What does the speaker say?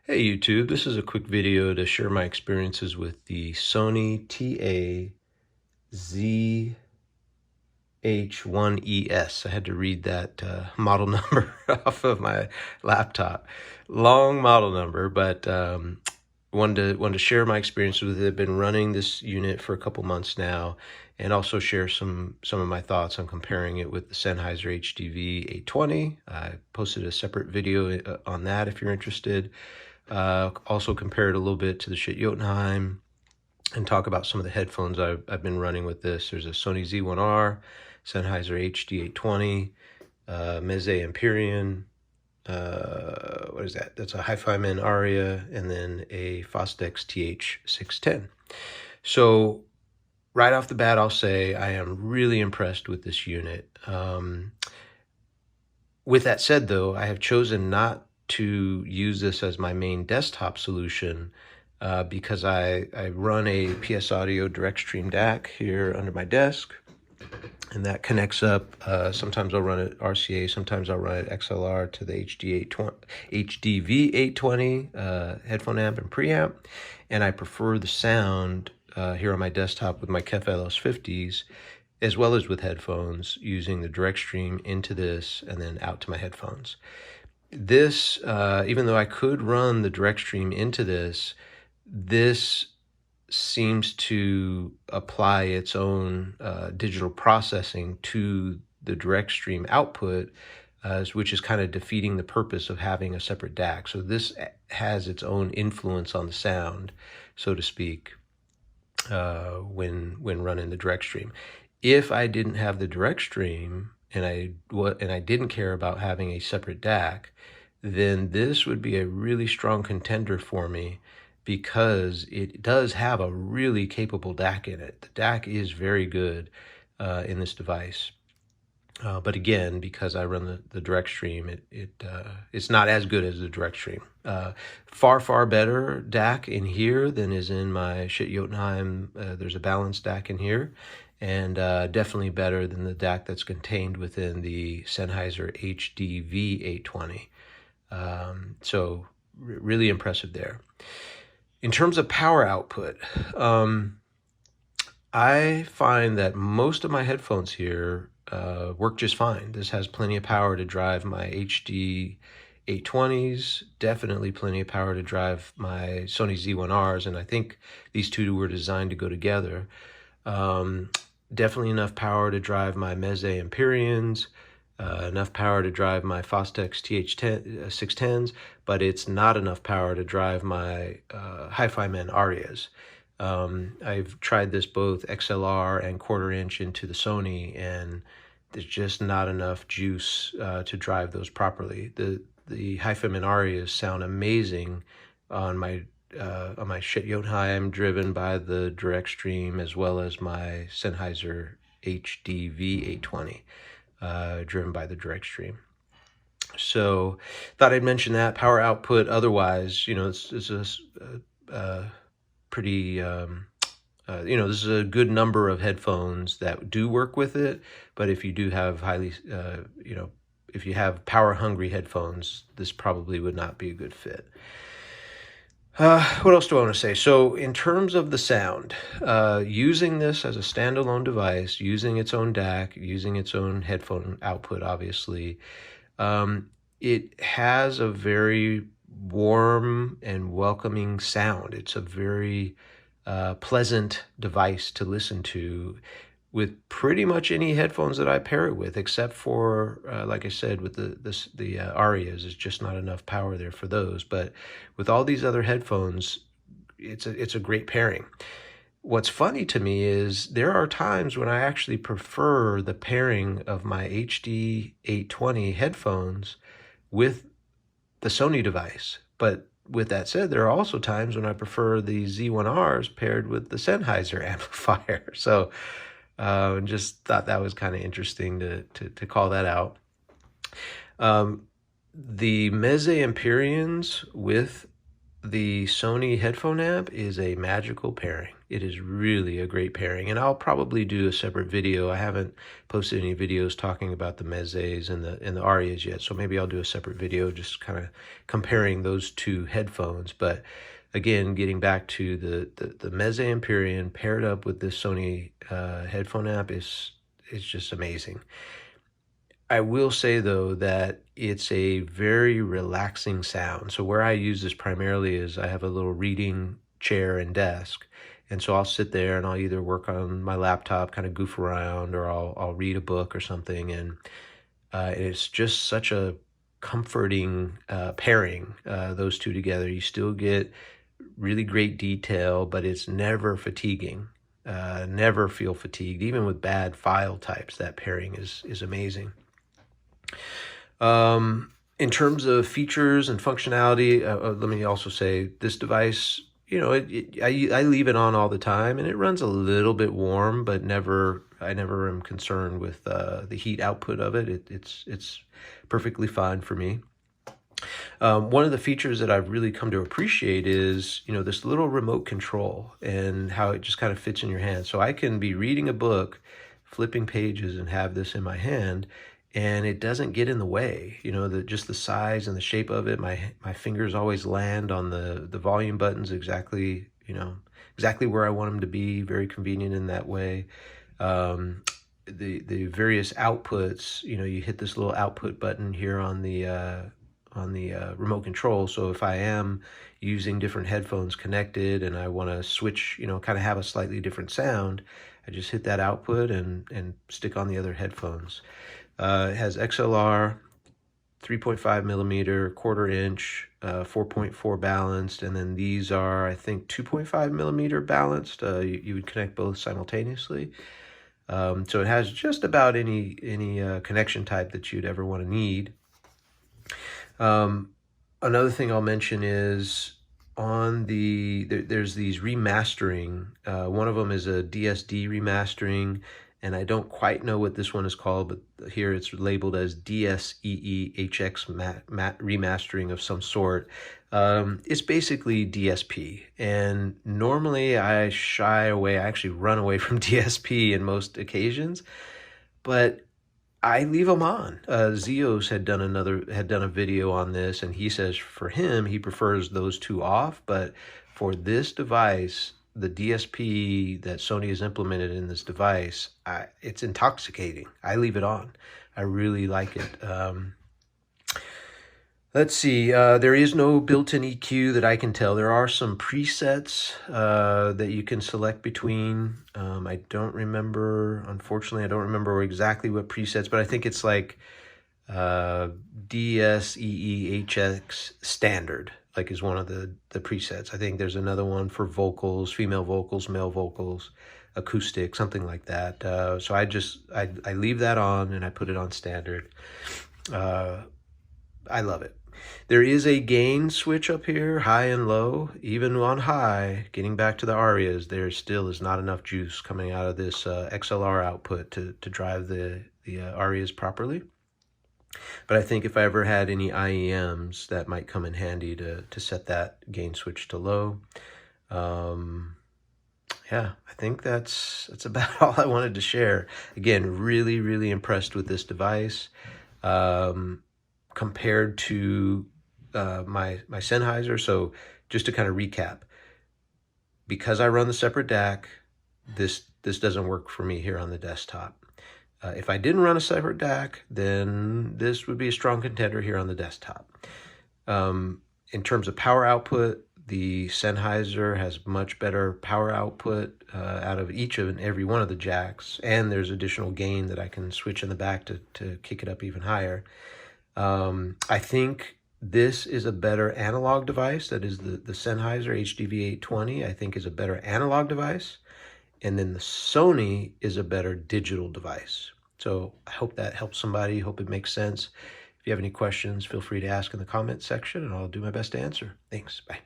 Hey YouTube, this is a quick video to share my experiences with the Sony TAZH1ES. I had to read that model number off of my laptop. Long model number, but wanted to share my experience with it. I've been running this unit for a couple months now, and also share some of my thoughts on comparing it with the Sennheiser HDV820. I posted a separate video on that if you're interested. Also compare it a little bit to the TAZH1ES and talk about some of the headphones I've been running with this. There's a Sony Z1R, Sennheiser HD820, Meze Empyrean, what is that? That's a Hi-Fi Man Aria, and then a Fostex TH610. So right off the bat, I'll say I am really impressed with this unit. With that said, though, I have chosen not to use this as my main desktop solution because I run a PS Audio Direct Stream DAC here under my desk, and that connects up. Sometimes I'll run it RCA, sometimes I'll run it XLR to the HDV820 headphone amp and preamp, and I prefer the sound here on my desktop with my KEF LS50s, as well as with headphones, using the direct stream into this and then out to my headphones. This, even though I could run the direct stream into this, this seems to apply its own digital processing to the direct stream output, which is kind of defeating the purpose of having a separate DAC. So this has its own influence on the sound, so to speak, when running the direct stream. If I didn't have the direct stream and I didn't care about having a separate DAC, then this would be a really strong contender for me, because it does have a really capable DAC in it. The DAC is very good in this device. But again, because I run the direct stream, it's not as good as the direct stream. Far better DAC in here than is in my TAZH1ES. There's a balanced DAC in here, and definitely better than the DAC that's contained within the Sennheiser HDV820. So really impressive there. In terms of power output, I find that most of my headphones here work just fine. This has plenty of power to drive my HD820s, definitely plenty of power to drive my Sony Z1Rs, and I think these two were designed to go together. Definitely enough power to drive my Meze Empyreans, enough power to drive my Fostex TH610s, but it's not enough power to drive my Hi-Fi Man Arias. I've tried this both XLR and 1/4 inch into the Sony, and there's just not enough juice to drive those properly. The Hi-Fi Man Arias sound amazing on my TAZH1ES. I'm driven by the direct stream, as well as my Sennheiser HDV820, driven by the direct stream. So thought I'd mention that. Power output otherwise, this is a pretty, this is a good number of headphones that do work with it. But if you do have if you have power hungry headphones, this probably would not be a good fit. What else do I want to say? So in terms of the sound, using this as a standalone device, using its own DAC, using its own headphone output, obviously, it has a very warm and welcoming sound. It's a very pleasant device to listen to with pretty much any headphones that I pair it with, except for, like I said, with the Arias, there's just not enough power there for those. But with all these other headphones, it's a great pairing. What's funny to me is there are times when I actually prefer the pairing of my HD820 headphones with the Sony device. But with that said, there are also times when I prefer the Z1Rs paired with the Sennheiser amplifier. So just thought that was kind of interesting to call that out. The Meze Empyreans with the Sony headphone amp is a magical pairing. It is really a great pairing, and I'll probably do a separate video. I haven't posted any videos talking about the Mezes and the Arias yet, so maybe I'll do a separate video just kind of comparing those two headphones. But again, getting back to the Meze Empyrean paired up with this Sony headphone amp is just amazing. I will say though that it's a very relaxing sound. So where I use this primarily is I have a little reading chair and desk. And so I'll sit there and I'll either work on my laptop, kind of goof around, or I'll read a book or something. And it's just such a comforting pairing, those two together. You still get really great detail, but it's never fatiguing. Never feel fatigued. Even with bad file types, that pairing is amazing. In terms of features and functionality, let me also say this device, you know, I leave it on all the time and it runs a little bit warm, but I never am concerned with the heat output of it. It's perfectly fine for me. One of the features that I've really come to appreciate is, you know, this little remote control and how it just kind of fits in your hand. So I can be reading a book, flipping pages, and have this in my hand, and it doesn't get in the way. You know, just the size and the shape of it. My fingers always land on the volume buttons exactly, you know, exactly where I want them to be. Very convenient in that way. The various outputs, you know, you hit this little output button here on the remote control. So if I am using different headphones connected and I want to switch, you know, kind of have a slightly different sound, I just hit that output and stick on the other headphones. It has XLR, 3.5 millimeter, 1/4 inch, 4.4 balanced, and then these are, I think, 2.5 millimeter balanced. You would connect both simultaneously. So it has just about any connection type that you'd ever want to need. Another thing I'll mention is on there's these remastering. One of them is a Dsd Remastering, and I don't quite know what this one is called, but here it's labeled as DSEEHX remastering of some sort. It's basically DSP, and normally I shy away, I actually run away from DSP in most occasions, but I leave them on. Zeos had done a video on this, and he says for him, he prefers those two off, but for this device, the DSP that Sony has implemented in this device, it's intoxicating. I leave it on. I really like it. Let's see, there is no built-in EQ that I can tell. There are some presets that you can select between. I don't remember, unfortunately, I don't remember exactly what presets, but I think it's like DSEEHX standard, like is one of the presets. I think there's another one for vocals, female vocals, male vocals, acoustic, something like that. So I leave that on and I put it on standard. I love it. There is a gain switch up here, high and low. Even on high, getting back to the Arias, there still is not enough juice coming out of this XLR output to drive the Arias properly. But I think if I ever had any IEMs, that might come in handy to set that gain switch to low. Yeah, I think that's about all I wanted to share. Again, really, really impressed with this device. Compared to my Sennheiser. So just to kind of recap, because I run the separate DAC, this doesn't work for me here on the desktop. If I didn't run a separate DAC, then this would be a strong contender here on the desktop. In terms of power output, the Sennheiser has much better power output out of each and every one of the jacks, and there's additional gain that I can switch in the back to kick it up even higher. I think this is a better analog device. That is the Sennheiser HDV820, I think, is a better analog device. And then the Sony is a better digital device. So I hope that helps somebody. Hope it makes sense. If you have any questions, feel free to ask in the comments section, and I'll do my best to answer. Thanks. Bye.